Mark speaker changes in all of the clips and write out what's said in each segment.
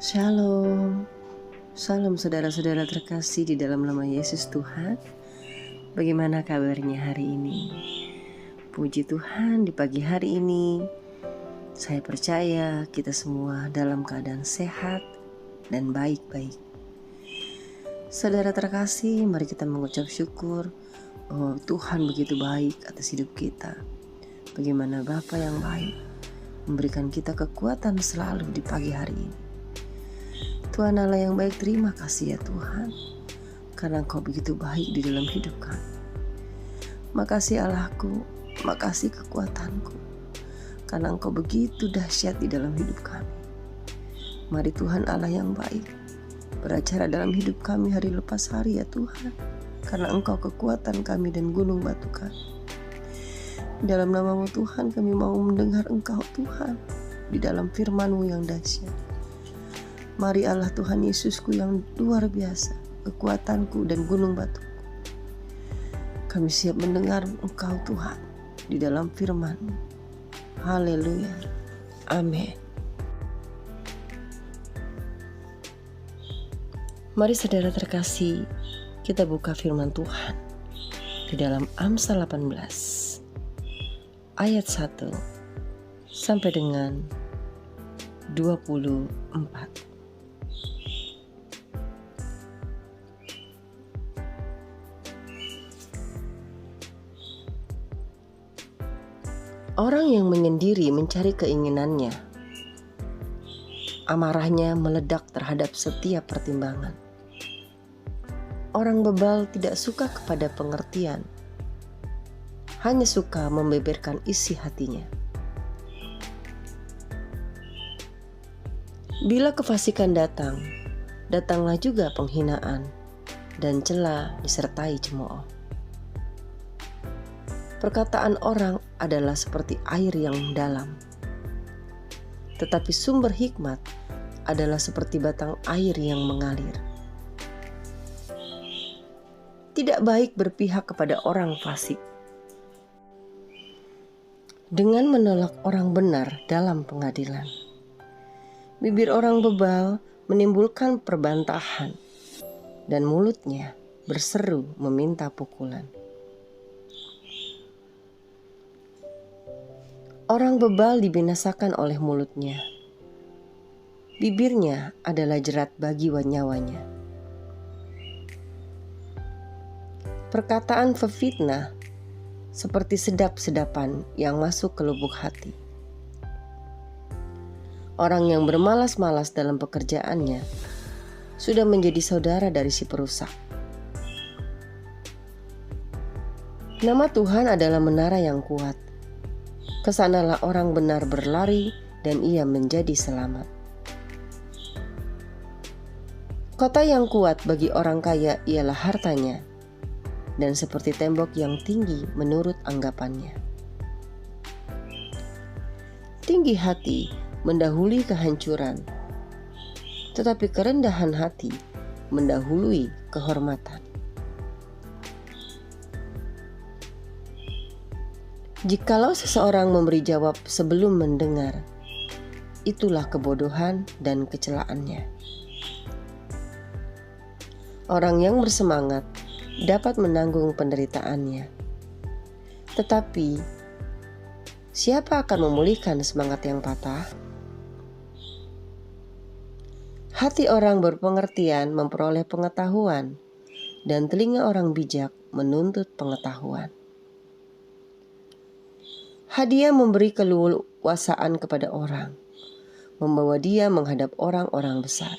Speaker 1: Shalom, salam saudara-saudara terkasih di dalam nama Yesus Tuhan. Bagaimana kabarnya hari ini? Puji Tuhan, di pagi hari ini saya percaya kita semua dalam keadaan sehat dan baik-baik. Saudara terkasih, mari kita mengucap syukur bahwa Tuhan begitu baik atas hidup kita. Bagaimana Bapa yang baik memberikan kita kekuatan selalu di pagi hari ini. Tuhan Allah yang baik, terima kasih ya Tuhan, karena Engkau begitu baik di dalam hidup kami. Makasih Allahku, makasih kekuatanku, karena Engkau begitu dahsyat di dalam hidup kami. Mari Tuhan Allah yang baik beracara dalam hidup kami hari lepas hari ya Tuhan, karena Engkau kekuatan kami dan gunung batu kami. Dalam nama-Mu Tuhan, kami mau mendengar Engkau Tuhan di dalam firman-Mu yang dahsyat. Mari Allah Tuhan Yesusku yang luar biasa, kekuatanku dan gunung batu. Kami siap mendengar Engkau Tuhan di dalam firman-Mu. Haleluya. Amin. Mari saudara terkasih, kita buka firman Tuhan di dalam Amsal 18 ayat 1 sampai dengan 24. Orang yang menyendiri mencari keinginannya, amarahnya meledak terhadap setiap pertimbangan. Orang bebal tidak suka kepada pengertian, hanya suka membeberkan isi hatinya. Bila kefasikan datang, datanglah juga penghinaan, dan cela disertai cemooh. Perkataan orang adalah seperti air yang dalam, tetapi sumber hikmat adalah seperti batang air yang mengalir. Tidak baik berpihak kepada orang fasik, dengan menolak orang benar dalam pengadilan. Bibir orang bebal menimbulkan perbantahan, dan mulutnya berseru meminta pukulan. Orang bebal dibinasakan oleh mulutnya. Bibirnya adalah jerat bagi nyawanya. Perkataan fitnah seperti sedap-sedapan yang masuk ke lubuk hati. Orang yang bermalas-malas dalam pekerjaannya sudah menjadi saudara dari si perusak. Nama Tuhan adalah menara yang kuat. Kesanalah orang benar berlari dan ia menjadi selamat. Kota yang kuat bagi orang kaya ialah hartanya, dan seperti tembok yang tinggi menurut anggapannya. Tinggi hati mendahului kehancuran, tetapi kerendahan hati mendahului kehormatan. Jikalau seseorang memberi jawab sebelum mendengar, itulah kebodohan dan kecelaannya. Orang yang bersemangat dapat menanggung penderitaannya, tetapi siapa akan memulihkan semangat yang patah? Hati orang berpengertian memperoleh pengetahuan, dan telinga orang bijak menuntut pengetahuan. Hadiah memberi keleluasaan kepada orang, membawa dia menghadap orang-orang besar.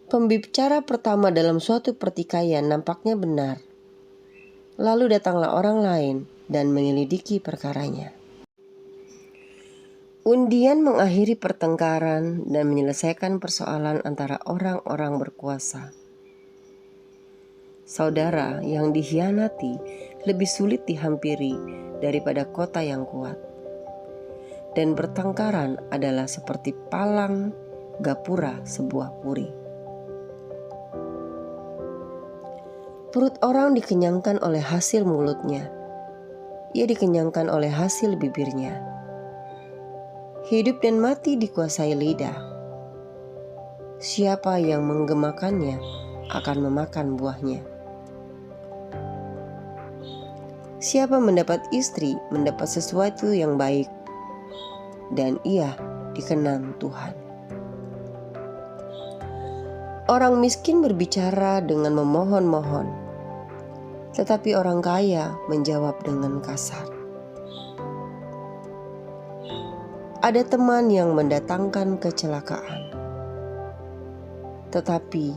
Speaker 1: Pembicara pertama dalam suatu pertikaian nampaknya benar. Lalu datanglah orang lain dan menyelidiki perkaranya. Undian mengakhiri pertengkaran dan menyelesaikan persoalan antara orang-orang berkuasa. Saudara yang dikhianati lebih sulit dihampiri daripada kota yang kuat. Dan pertengkaran adalah seperti palang gapura sebuah puri. Perut orang dikenyangkan oleh hasil mulutnya. Ia dikenyangkan oleh hasil bibirnya. Hidup dan mati dikuasai lidah. Siapa yang menggemakannya akan memakan buahnya. Siapa mendapat istri mendapat sesuatu yang baik, dan ia dikenang Tuhan. Orang miskin berbicara dengan memohon-mohon, tetapi orang kaya menjawab dengan kasar. Ada teman yang mendatangkan kecelakaan, tetapi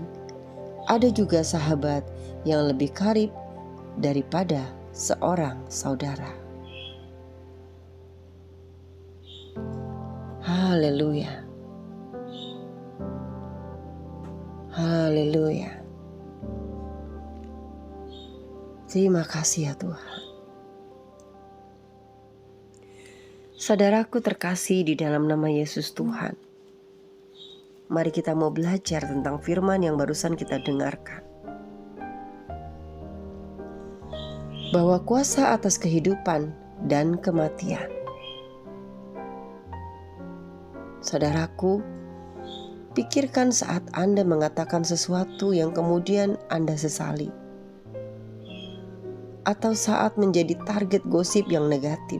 Speaker 1: ada juga sahabat yang lebih karib daripada seorang saudara. Haleluya. Haleluya. Terima kasih ya Tuhan. Saudaraku terkasih di dalam nama Yesus Tuhan, mari kita mau belajar tentang firman yang barusan kita dengarkan. Bahwa kuasa atas kehidupan dan kematian. Saudaraku, pikirkan saat Anda mengatakan sesuatu yang kemudian Anda sesali, atau saat menjadi target gosip yang negatif.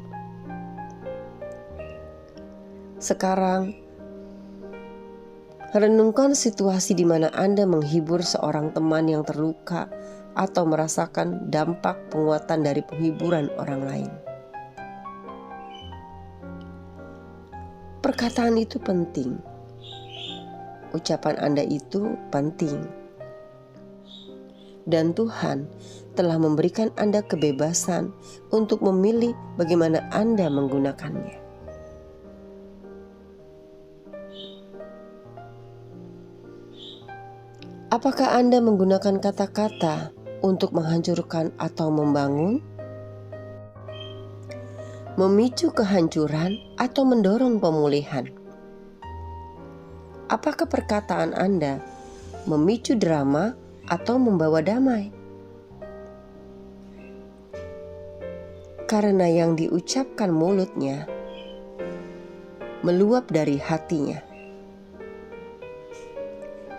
Speaker 1: Sekarang, renungkan situasi di mana Anda menghibur seorang teman yang terluka atau merasakan dampak penguatan dari penghiburan orang lain. Perkataan itu penting. Ucapan Anda itu penting. Dan Tuhan telah memberikan Anda kebebasan untuk memilih bagaimana Anda menggunakannya. Apakah Anda menggunakan kata-kata untuk menghancurkan atau membangun? Memicu kehancuran atau mendorong pemulihan? Apakah perkataan Anda memicu drama atau membawa damai? Karena yang diucapkan mulutnya meluap dari hatinya.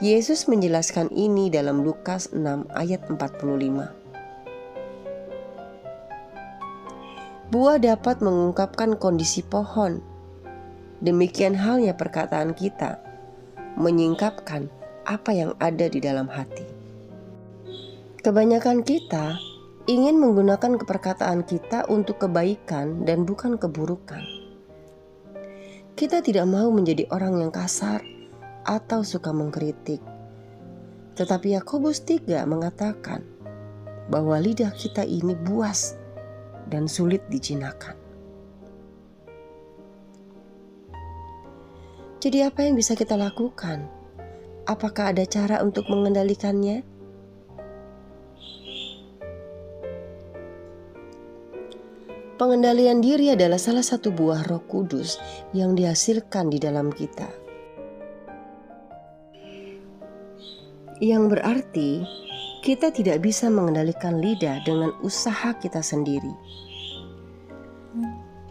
Speaker 1: Yesus menjelaskan ini dalam Lukas 6 ayat 45. Buah dapat mengungkapkan kondisi pohon. Demikian halnya perkataan kita menyingkapkan apa yang ada di dalam hati. Kebanyakan kita ingin menggunakan perkataan kita untuk kebaikan dan bukan keburukan. Kita tidak mau menjadi orang yang kasar atau suka mengkritik. Tetapi Yakobus 3 mengatakan bahwa lidah kita ini buas dan sulit dijinakan. Jadi apa yang bisa kita lakukan? Apakah ada cara untuk mengendalikannya? Pengendalian diri adalah salah satu buah Roh Kudus yang dihasilkan di dalam kita. Yang berarti kita tidak bisa mengendalikan lidah dengan usaha kita sendiri.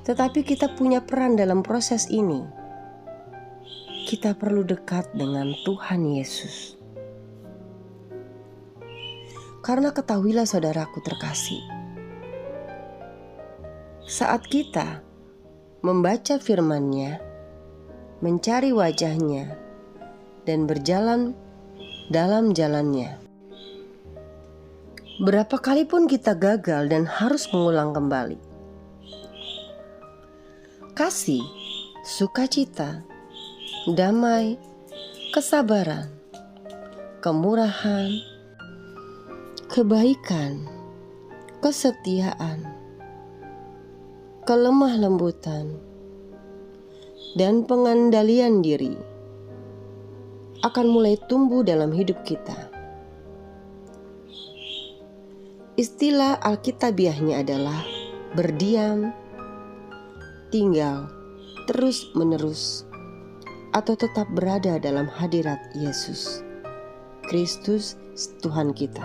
Speaker 1: Tetapi kita punya peran dalam proses ini. Kita perlu dekat dengan Tuhan Yesus. Karena ketahuilah saudaraku terkasih, saat kita membaca firman-Nya, mencari wajah-Nya, dan berjalan dalam jalannya, berapa kali pun kita gagal dan harus mengulang kembali. Kasih, sukacita, damai, kesabaran, kemurahan, kebaikan, kesetiaan, kelemah lembutan, dan pengendalian diri akan mulai tumbuh dalam hidup kita. Istilah Alkitabiahnya adalah berdiam, tinggal, terus menerus, atau tetap berada dalam hadirat Yesus Kristus Tuhan kita.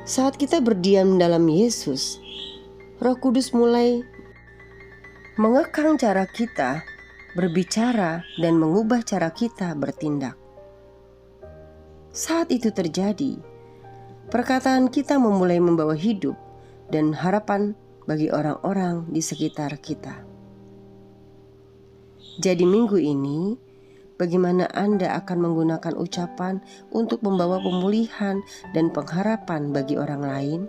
Speaker 1: Saat kita berdiam dalam Yesus, Roh Kudus mulai mengekang cara kita berbicara dan mengubah cara kita bertindak. Saat itu terjadi, perkataan kita memulai membawa hidup dan harapan bagi orang-orang di sekitar kita. Jadi minggu ini, bagaimana Anda akan menggunakan ucapan untuk membawa pemulihan dan pengharapan bagi orang lain?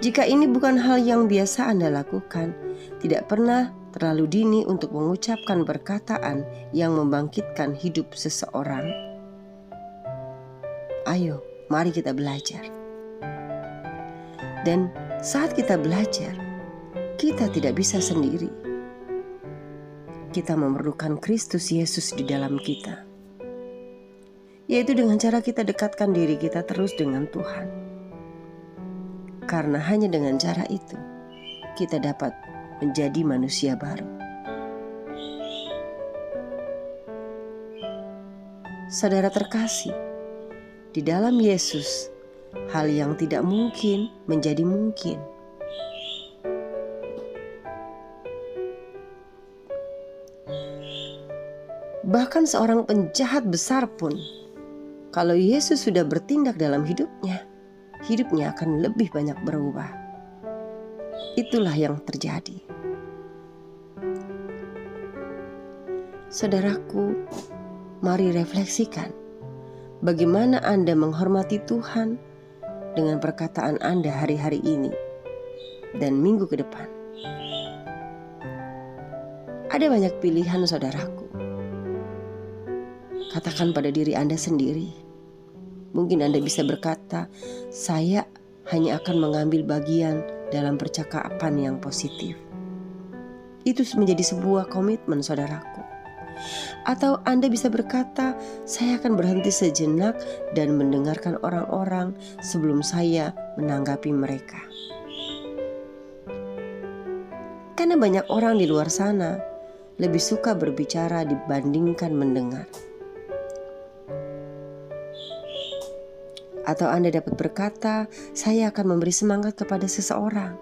Speaker 1: Jika ini bukan hal yang biasa Anda lakukan, tidak pernah terlalu dini untuk mengucapkan perkataan yang membangkitkan hidup seseorang. Ayo, mari kita belajar. Dan saat kita belajar, kita tidak bisa sendiri. Kita memerlukan Kristus Yesus di dalam kita, yaitu dengan cara kita dekatkan diri kita terus dengan Tuhan. Karena hanya dengan cara itu, kita dapat menjadi manusia baru. Saudara terkasih, di dalam Yesus, hal yang tidak mungkin menjadi mungkin. Bahkan seorang penjahat besar pun, kalau Yesus sudah bertindak dalam hidupnya akan lebih banyak berubah. Itulah yang terjadi. Saudaraku, mari refleksikan bagaimana Anda menghormati Tuhan dengan perkataan Anda hari-hari ini dan minggu ke depan. Ada banyak pilihan, saudaraku. Katakan pada diri Anda sendiri. Mungkin Anda bisa berkata, saya hanya akan mengambil bagian dalam percakapan yang positif. Itu menjadi sebuah komitmen, saudaraku. Atau Anda bisa berkata, saya akan berhenti sejenak dan mendengarkan orang-orang sebelum saya menanggapi mereka. Karena banyak orang di luar sana lebih suka berbicara dibandingkan mendengar. Atau Anda dapat berkata, saya akan memberi semangat kepada seseorang.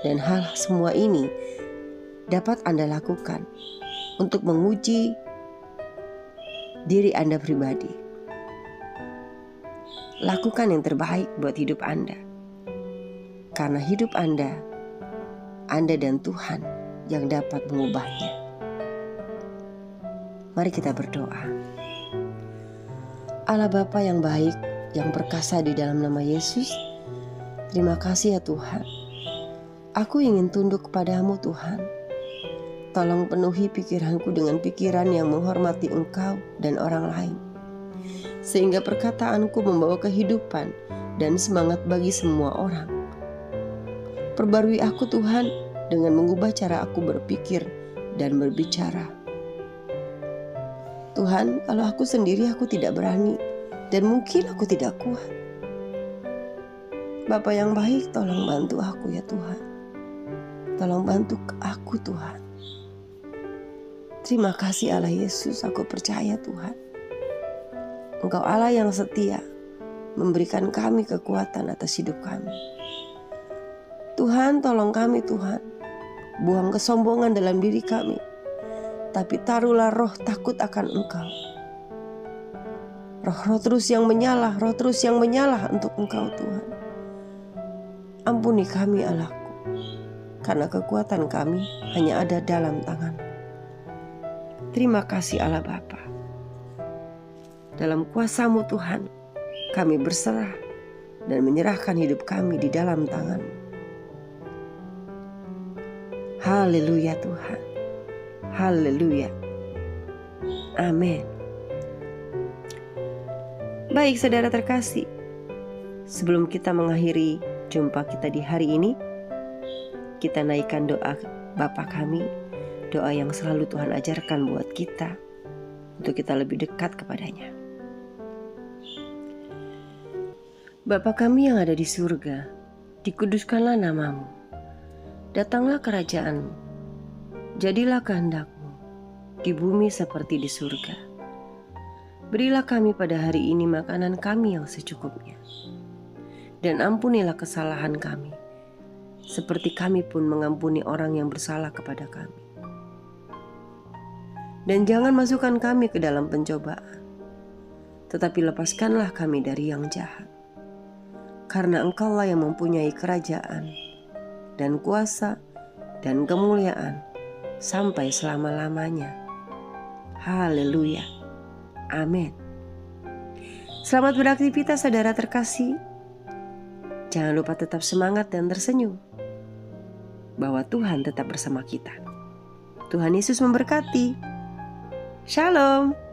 Speaker 1: Dan hal semua ini dapat Anda lakukan untuk menguji diri Anda pribadi. Lakukan yang terbaik buat hidup Anda. Karena hidup Anda dan Tuhan yang dapat mengubahnya. Mari kita berdoa. Allah Bapa yang baik, yang perkasa di dalam nama Yesus, terima kasih ya Tuhan. Aku ingin tunduk kepadamu Tuhan. Tolong penuhi pikiranku dengan pikiran yang menghormati Engkau dan orang lain. Sehingga perkataanku membawa kehidupan dan semangat bagi semua orang. Perbarui aku Tuhan dengan mengubah cara aku berpikir dan berbicara. Tuhan, kalau aku sendiri aku tidak berani dan mungkin aku tidak kuat. Bapa yang baik, tolong bantu aku ya Tuhan. Tolong bantu aku Tuhan. Terima kasih Allah Yesus, aku percaya Tuhan. Engkau Allah yang setia, memberikan kami kekuatan atas hidup kami. Tuhan, tolong kami Tuhan. Buang kesombongan dalam diri kami. Tapi taruhlah roh takut akan Engkau. Roh terus yang menyala untuk Engkau Tuhan. Ampuni kami Allahku, karena kekuatan kami hanya ada dalam tangan. Terima kasih Allah Bapa. Dalam kuasa-Mu Tuhan, kami berserah dan menyerahkan hidup kami di dalam tangan-Mu. Haleluya Tuhan. Haleluya. Amin. Baik saudara terkasih, sebelum kita mengakhiri jumpa kita di hari ini, kita naikkan doa Bapa kami, doa yang selalu Tuhan ajarkan buat kita, untuk kita lebih dekat kepadanya. Bapa kami yang ada di surga, dikuduskanlah nama-Mu, datanglah kerajaan-Mu. Jadilah kehendak-Mu di bumi seperti di surga. Berilah kami pada hari ini makanan kami yang secukupnya. dan ampunilah kesalahan kami, seperti kami pun mengampuni orang yang bersalah kepada kami. Dan jangan masukkan kami ke dalam pencobaan, tetapi lepaskanlah kami dari yang jahat. Karena Engkaulah yang mempunyai kerajaan dan kuasa dan kemuliaan sampai selama-lamanya. Haleluya. Amin. Selamat beraktivitas saudara terkasih. Jangan lupa tetap semangat dan tersenyum, bahwa Tuhan tetap bersama kita. Tuhan Yesus memberkati. Shalom.